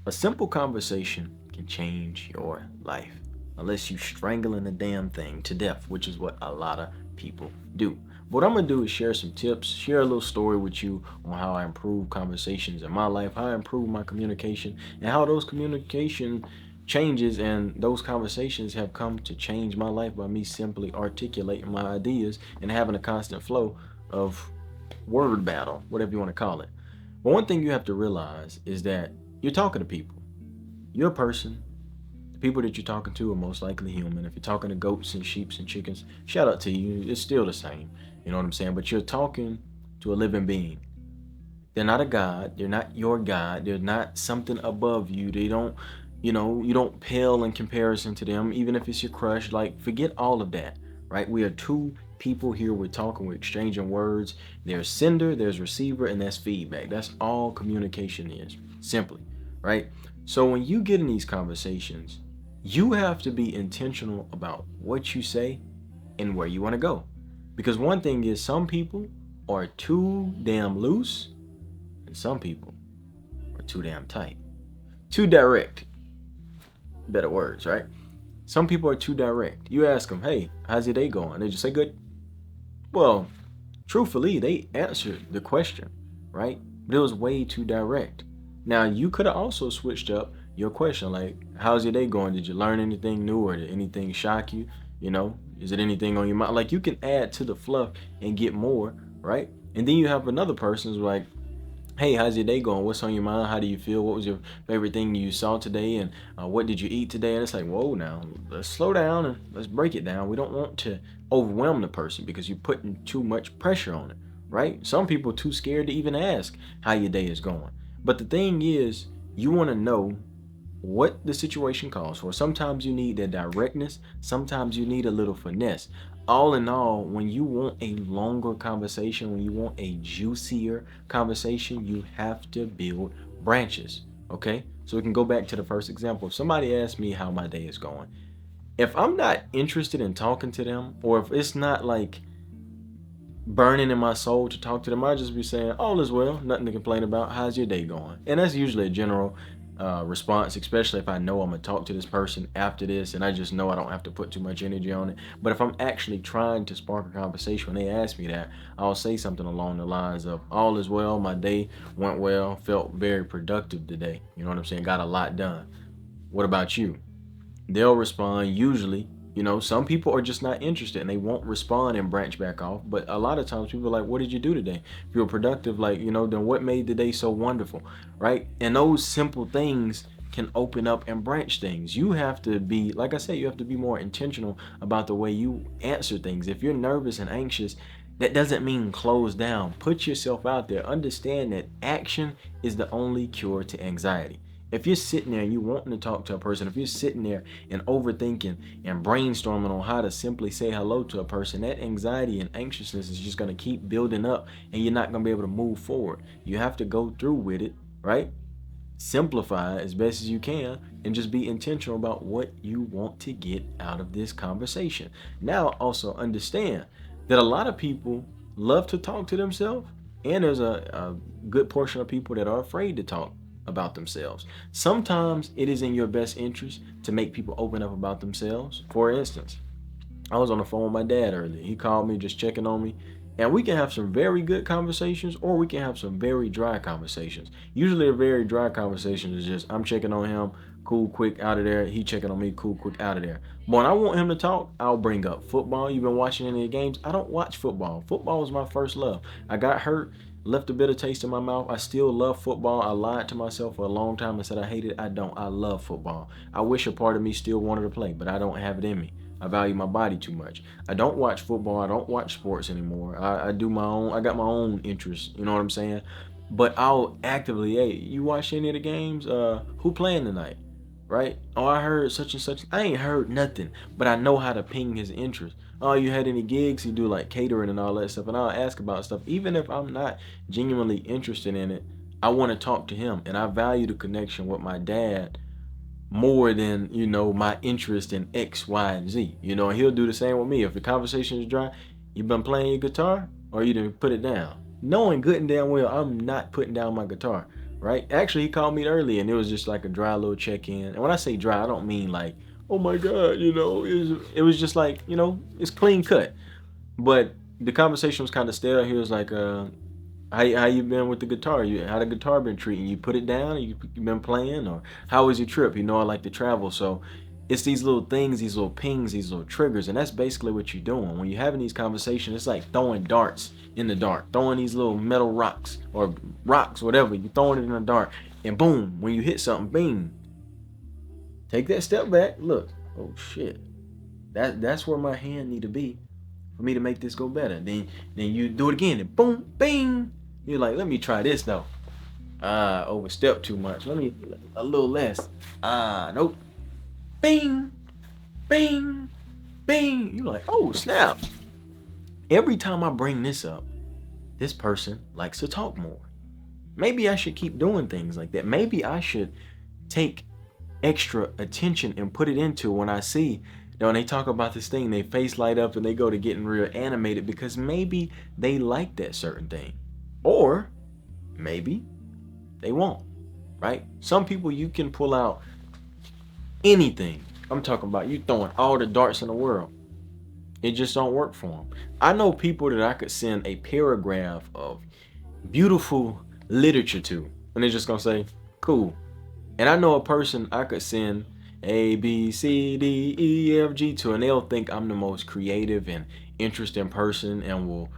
A simple conversation can change your life unless you strangling the damn thing to death, which is what a lot of people do. What I'm gonna do is share some tips, share a little story with you on how I improve conversations in my life, how I improve my communication, and how those communication changes and those conversations have come to change my life by me simply articulating my ideas and having a constant flow of word battle, whatever you want to call it. But one thing you have to realize is that you're talking to people. You're a person. The people that you're talking to are most likely human. If you're talking to goats and sheep and chickens, shout out to you. It's still the same. You know what I'm saying? But you're talking to a living being. They're not a god. They're not your god. They're not something above you. They don't, you don't pale in comparison to them, even if it's your crush. Like, forget all of that, right? We are two people here. We're talking, we're exchanging words. There's sender, there's receiver, and that's feedback. That's all communication is, simply, right? So when you get in these conversations, you have to be intentional about what you say and where you want to go. Because one thing is, some people are too damn loose and some people are too damn tight. Too direct. Better words, right? Some people are too direct. You ask them, hey, how's your day going? They just say good. Well, truthfully, they answered the question, right? But it was way too direct. Now, you could have also switched up your question, like, how's your day going? Did you learn anything new or did anything shock you? Is it anything on your mind? Like, you can add to the fluff and get more, right? And then you have another person who's like, hey, how's your day going? What's on your mind? How do you feel? What was your favorite thing you saw today? And what did you eat today? And it's like, whoa, now let's slow down and let's break it down. We don't want to overwhelm the person because you're putting too much pressure on it, right? Some people are too scared to even ask how your day is going. But the thing is, you want to know what the situation calls for. Sometimes you need that directness, sometimes you need a little finesse. All in all, when you want a longer conversation, when you want a juicier conversation, you have to build branches. Okay? So we can go back to the first example. If somebody asks me how my day is going, if I'm not interested in talking to them, or if it's not like burning in my soul to talk to them, I'll just be saying, all is well, nothing to complain about. How's your day going? And that's usually a general response, especially if I know I'm going to talk to this person after this and I just know I don't have to put too much energy on it. But if I'm actually trying to spark a conversation, when they ask me that, I'll say something along the lines of, all is well, my day went well, felt very productive today. You know what I'm saying? Got a lot done. What about you? They'll respond usually. Some people are just not interested and they won't respond and branch back off. But a lot of times people are like, what did you do today? If you're productive, like, then what made the day so wonderful, right? And those simple things can open up and branch things. You have to be, like I said, you have to be more intentional about the way you answer things. If you're nervous and anxious, that doesn't mean close down. Put yourself out there. Understand that action is the only cure to anxiety. If you're sitting there and you're wanting to talk to a person, if you're sitting there and overthinking and brainstorming on how to simply say hello to a person, that anxiety and anxiousness is just going to keep building up and you're not going to be able to move forward. You have to go through with it, right? Simplify as best as you can and just be intentional about what you want to get out of this conversation. Now, also understand that a lot of people love to talk to themselves, and there's a good portion of people that are afraid to talk about themselves. Sometimes it is in your best interest to make people open up about themselves. For instance, I was on the phone with my dad earlier. He called me just checking on me. And we can have some very good conversations or we can have some very dry conversations. Usually a very dry conversation is just I'm checking on him, cool, quick, out of there. He checking on me, cool, quick, out of there. But when I want him to talk, I'll bring up football. You've been watching any of the games? I don't watch football. Football was my first love. I got hurt, left a bitter taste in my mouth. I still love football. I lied to myself for a long time and said I hated it. I don't. I love football. I wish a part of me still wanted to play, but I don't have it in me. I value my body too much. I don't watch football. I don't watch sports anymore. I do my own. I got my own interests. You know what I'm saying? But I'll actively, hey, you watch any of the games? Who playing tonight? Right? Oh, I heard such and such. I ain't heard nothing, but I know how to ping his interest. Oh, you had any gigs? He do like catering and all that stuff, and I'll ask about stuff. Even if I'm not genuinely interested in it, I want to talk to him, and I value the connection with my dad more than my interest in X, Y, and Z. And he'll do the same with me. If the conversation is dry, you been playing your guitar or you didn't put it down, knowing good and damn well I'm not putting down my guitar. right? Actually, he called me early, and it was just like a dry little check-in. And when I say dry, I don't mean like, oh my God, it was just like, it's clean cut. But the conversation was kind of stale. He was like, how you been with the guitar? How the guitar been treating you? Put it down? You been playing? Or how was your trip? I like to travel. So it's these little things, these little pings, these little triggers. And that's basically what you're doing. When you're having these conversations, it's like throwing darts in the dark, throwing these little metal rocks or rocks, whatever. You're throwing it in the dark. And boom, when you hit something, bing. Take that step back. Look, oh shit. That's where my hand need to be for me to make this go better. Then you do it again and boom, bing. You're like, let me try this though. Overstep too much. Let me a little less. Nope. Bing, bing, bing. You're like, oh snap. Every time I bring this up, this person likes to talk more. Maybe I should keep doing things like that. Maybe I should take extra attention and put it into when I see that when they talk about this thing, they face light up and they go to getting real animated because maybe they like that certain thing. Or maybe they won't, right? Some people you can pull out anything. I'm talking about you throwing all the darts in the world. It just don't work for them. I know people that I could send a paragraph of beautiful literature to, and they're just gonna say, cool. And I know a person I could send A, B, C, D, E, F, G to, and they'll think I'm the most creative and interesting person and will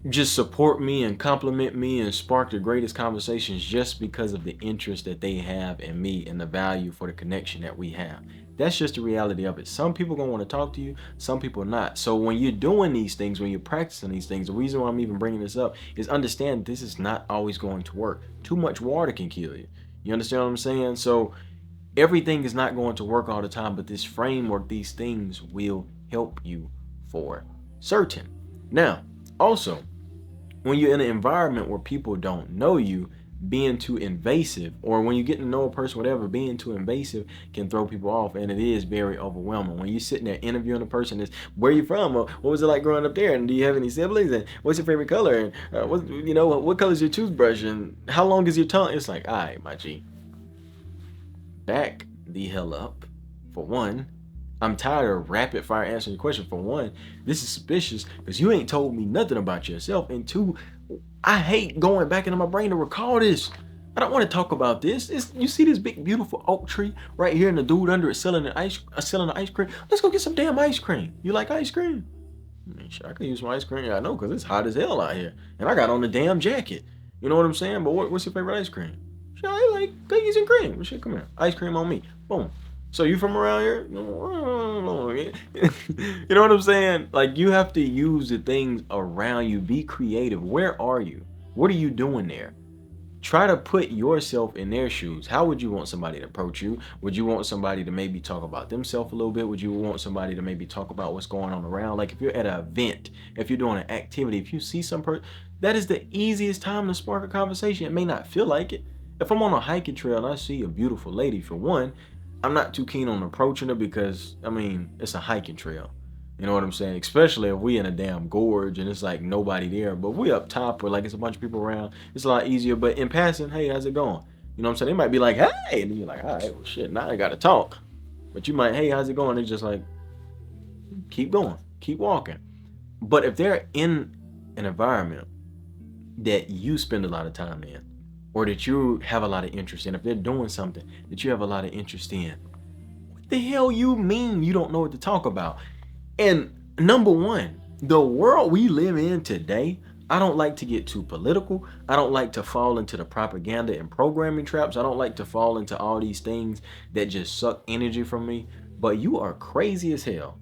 just support me and compliment me and spark the greatest conversations just because of the interest that they have in me and the value for the connection that we have. That's just the reality of it. Some people gonna want to talk to you, some people not. So when you're doing these things, when you're practicing these things, the reason why I'm even bringing this up is understand this is not always going to work. Too much water can kill you. You understand what I'm saying? So everything is not going to work all the time, but this framework, these things will help you for certain. Now, also, when you're in an environment where people don't know you, being too invasive, or when you get to know a person, whatever, being too invasive can throw people off, and it is very overwhelming. When you're sitting there interviewing a person, is where you from, or what was it like growing up there, and do you have any siblings, and what's your favorite color, and what color is your toothbrush, and how long is your tongue? It's like, all right, my G, back the hell up. For one, I'm tired of rapid fire answering your question. For one, this is suspicious because you ain't told me nothing about yourself. And two, I hate going back into my brain to recall this. I don't want to talk about this. You see this big, beautiful oak tree right here, and the dude under it selling the ice cream. Let's go get some damn ice cream. You like ice cream? I mean, sure, I can use some ice cream. Yeah, I know, because it's hot as hell out here. And I got on the damn jacket. You know what I'm saying? But what's your favorite ice cream? Sure, I like cookies and cream. Well, shit, come here. Ice cream on me. Boom. So you from around here? You know what I'm saying? Like, you have to use the things around you. Be creative. Where are you? What are you doing there? Try to put yourself in their shoes. How would you want somebody to approach you? Would you want somebody to maybe talk about themselves a little bit? Would you want somebody to maybe talk about what's going on around? Like, if you're at an event, if you're doing an activity, if you see some person, that is the easiest time to spark a conversation. It may not feel like it. If I'm on a hiking trail and I see a beautiful lady, for one, I'm not too keen on approaching her because, I mean, it's a hiking trail. You know what I'm saying? Especially if we in a damn gorge and it's like nobody there. But if we up top where like it's a bunch of people around, it's a lot easier. But in passing, hey, how's it going? You know what I'm saying? They might be like, hey, and then you're like, all right, well shit, now I gotta talk. But you might, hey, how's it going? It's just like, keep going, keep walking. But if they're in an environment that you spend a lot of time in, or that you have a lot of interest in, if they're doing something that you have a lot of interest in, what the hell you mean you don't know what to talk about? And number one, the world we live in today, I don't like to get too political. I don't like to fall into the propaganda and programming traps. I don't like to fall into all these things that just suck energy from me. But you are crazy as hell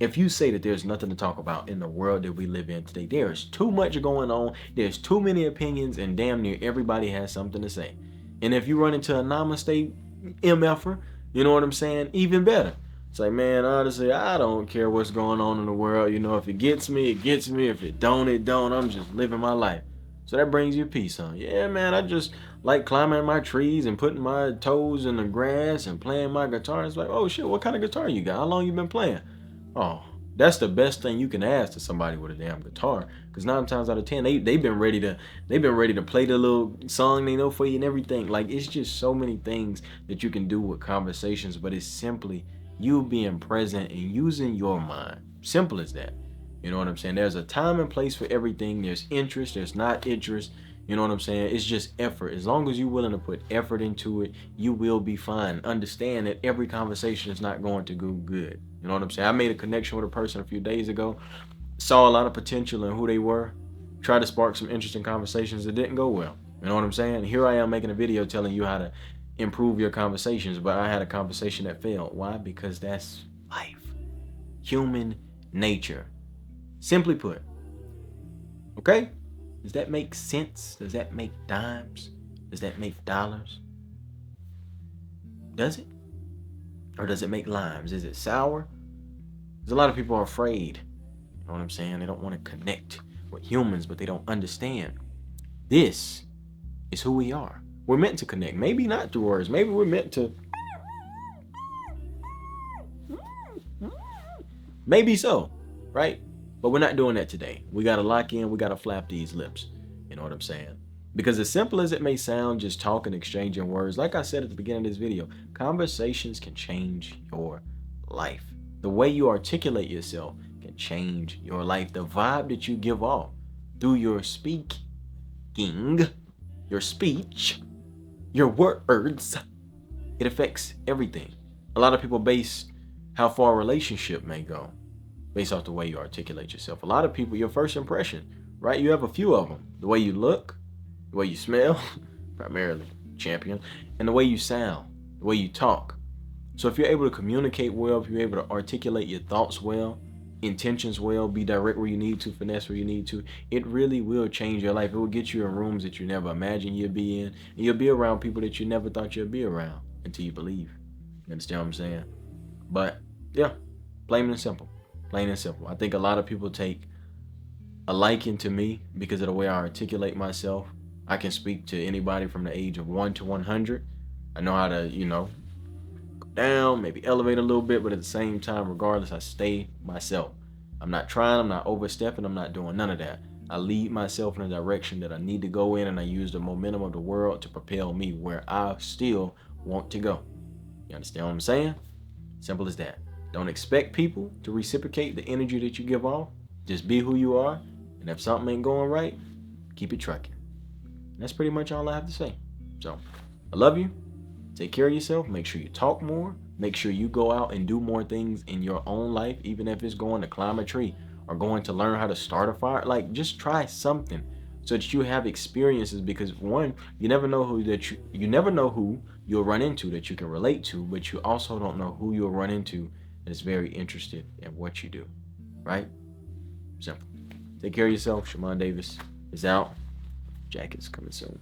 if you say that there's nothing to talk about in the world that we live in today. There is too much going on. There's too many opinions, and damn near everybody has something to say. And if you run into a namaste MFer, you know what I'm saying? Even better. It's like, man, honestly, I don't care what's going on in the world. You know, if it gets me, it gets me. If it don't, it don't. I'm just living my life. So that brings you peace, huh? Yeah, man, I just like climbing my trees and putting my toes in the grass and playing my guitar. It's like, oh shit, what kind of guitar you got? How long you been playing? Oh, That's the best thing you can ask to somebody with a damn guitar. Because 9 times out of 10, they've been ready to play the little song they know for you and everything. Like, it's just so many things that you can do with conversations, but it's simply you being present and using your mind. Simple as that. You know what I'm saying? There's a time and place for everything. There's interest, there's not interest. You know what I'm saying? It's just effort. As long as you're willing to put effort into it, you will be fine. Understand that every conversation is not going to go good. You know what I'm saying? I made a connection with a person a few days ago, saw a lot of potential in who they were, tried to spark some interesting conversations that didn't go well. You know what I'm saying? Here I am making a video telling you how to improve your conversations, but I had a conversation that failed. Why? Because that's life. Human nature. Simply put. Okay? Does that make sense? Does that make dimes? Does that make dollars? Does it? Or does it make limes? Is it sour? Because a lot of people are afraid. You know what I'm saying? They don't want to connect with humans, but they don't understand. This is who we are. We're meant to connect. Maybe not through words. Maybe we're meant to. Maybe so, right? But we're not doing that today. We got to lock in. We got to flap these lips. You know what I'm saying? Because as simple as it may sound, just talking, exchanging words, like I said at the beginning of this video, conversations can change your life. The way you articulate yourself can change your life. The vibe that you give off through your speaking, your speech, your words, it affects everything. A lot of people base how far a relationship may go based off the way you articulate yourself. A lot of people, your first impression, right? You have a few of them. The way you look, the way you smell, primarily champion, and the way you sound, the way you talk. So if you're able to communicate well, if you're able to articulate your thoughts well, intentions well, be direct where you need to, finesse where you need to, it really will change your life. It will get you in rooms that you never imagined you'd be in, and you'll be around people that you never thought you'd be around until you believe. You understand what I'm saying? But yeah, plain and simple. Plain and simple. I think a lot of people take a liking to me because of the way I articulate myself. I can speak to anybody from the age of 1 to 100. I know how to, go down, maybe elevate a little bit, but at the same time, regardless, I stay myself. I'm not trying, I'm not overstepping, I'm not doing none of that. I lead myself in a direction that I need to go in, and I use the momentum of the world to propel me where I still want to go. You understand what I'm saying? Simple as that. Don't expect people to reciprocate the energy that you give off. Just be who you are. And if something ain't going right, keep it trucking. And that's pretty much all I have to say. So, I love you. Take care of yourself. Make sure you talk more. Make sure you go out and do more things in your own life, even if it's going to climb a tree or going to learn how to start a fire. Like, just try something so that you have experiences, because one, you never know who you'll run into that you can relate to, but you also don't know who you'll run into that's very interested in what you do. Right? Simple. Take care of yourself. Shimon Davis is out. Jacket's coming soon.